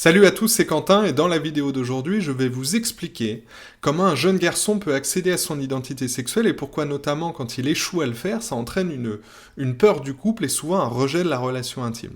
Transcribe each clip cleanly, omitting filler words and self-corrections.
Salut à tous, c'est Quentin et dans la vidéo d'aujourd'hui, je vais vous expliquer comment un jeune garçon peut accéder à son identité sexuelle et pourquoi notamment quand il échoue à le faire, ça entraîne une peur du couple et souvent un rejet de la relation intime.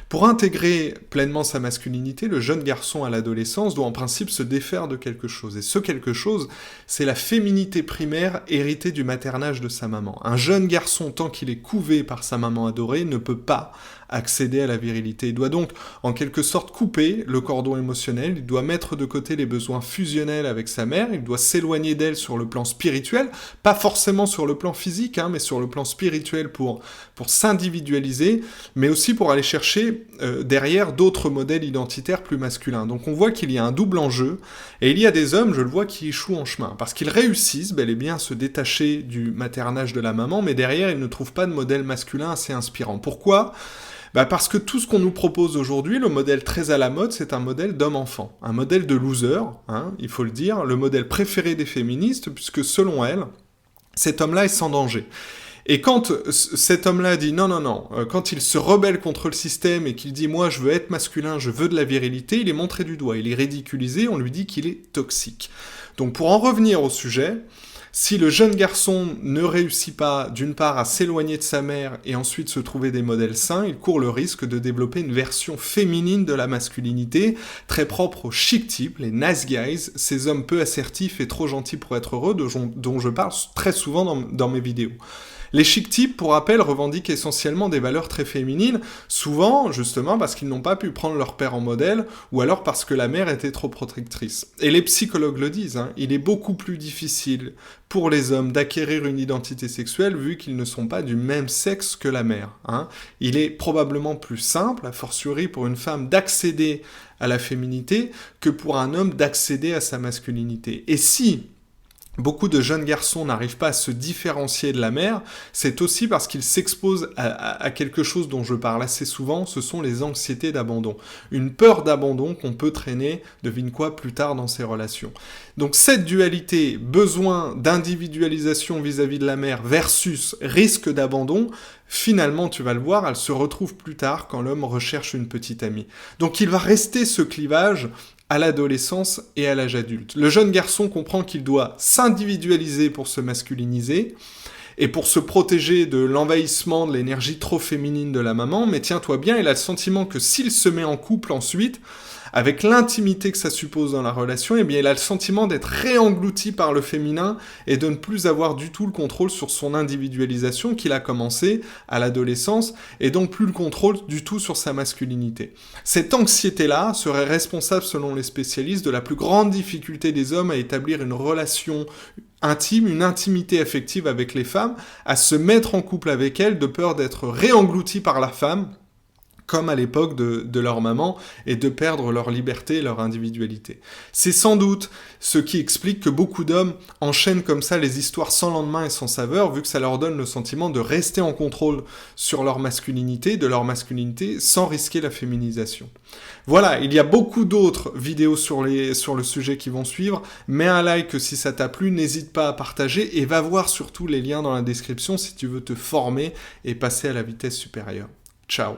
Pour intégrer pleinement sa masculinité, le jeune garçon à l'adolescence doit en principe se défaire de quelque chose. Et ce quelque chose, c'est la féminité primaire héritée du maternage de sa maman. Un jeune garçon, tant qu'il est couvé par sa maman adorée, ne peut pas accéder à la virilité. Il doit donc en quelque sorte couper le cordon émotionnel, il doit mettre de côté les besoins fusionnels avec sa mère, il doit s'éloigner d'elle sur le plan spirituel, pas forcément sur le plan physique, mais sur le plan spirituel pour s'individualiser, mais aussi pour aller chercher derrière d'autres modèles identitaires plus masculins. Donc on voit qu'il y a un double enjeu, et il y a des hommes, je le vois, qui échouent en chemin, parce qu'ils réussissent bel et bien à se détacher du maternage de la maman, mais derrière ils ne trouvent pas de modèle masculin assez inspirant. Pourquoi ? Parce que tout ce qu'on nous propose aujourd'hui, le modèle très à la mode, c'est un modèle d'homme-enfant, un modèle de loser, il faut le dire, le modèle préféré des féministes, puisque selon elles, cet homme-là est sans danger. Et quand cet homme-là dit non, quand il se rebelle contre le système et qu'il dit moi je veux être masculin, je veux de la virilité, il est montré du doigt, il est ridiculisé, on lui dit qu'il est toxique. Donc pour en revenir au sujet, si le jeune garçon ne réussit pas, d'une part, à s'éloigner de sa mère et ensuite se trouver des modèles sains, il court le risque de développer une version féminine de la masculinité, très propre aux chic types, les nice guys, ces hommes peu assertifs et trop gentils pour être heureux, dont je parle très souvent dans mes vidéos. Les chic types, pour rappel, revendiquent essentiellement des valeurs très féminines, souvent, justement, parce qu'ils n'ont pas pu prendre leur père en modèle, ou alors parce que la mère était trop protectrice. Et les psychologues le disent, il est beaucoup plus difficile pour les hommes d'acquérir une identité sexuelle vu qu'ils ne sont pas du même sexe que la mère. Il est probablement plus simple, a fortiori pour une femme, d'accéder à la féminité que pour un homme d'accéder à sa masculinité. Et si beaucoup de jeunes garçons n'arrivent pas à se différencier de la mère, c'est aussi parce qu'ils s'exposent à quelque chose dont je parle assez souvent, ce sont les anxiétés d'abandon. Une peur d'abandon qu'on peut traîner, devine quoi, plus tard dans ses relations. Donc cette dualité, besoin d'individualisation vis-à-vis de la mère versus risque d'abandon, finalement, tu vas le voir, elle se retrouve plus tard quand l'homme recherche une petite amie. Donc il va rester ce clivage à l'adolescence et à l'âge adulte. Le jeune garçon comprend qu'il doit s'individualiser pour se masculiniser et pour se protéger de l'envahissement de l'énergie trop féminine de la maman, mais tiens-toi bien, il a le sentiment que s'il se met en couple ensuite, avec l'intimité que ça suppose dans la relation, eh bien il a le sentiment d'être réenglouti par le féminin et de ne plus avoir du tout le contrôle sur son individualisation qu'il a commencé à l'adolescence et donc plus le contrôle du tout sur sa masculinité. Cette anxiété-là serait responsable, selon les spécialistes, de la plus grande difficulté des hommes à établir une relation intime, une intimité affective avec les femmes, à se mettre en couple avec elles de peur d'être réengloutis par la femme, comme à l'époque de leur maman, et de perdre leur liberté et leur individualité. C'est sans doute ce qui explique que beaucoup d'hommes enchaînent comme ça les histoires sans lendemain et sans saveur, vu que ça leur donne le sentiment de rester en contrôle sur leur masculinité, sans risquer la féminisation. Voilà, il y a beaucoup d'autres vidéos sur le sujet qui vont suivre. Mets un like si ça t'a plu, n'hésite pas à partager, et va voir surtout les liens dans la description si tu veux te former et passer à la vitesse supérieure. Ciao.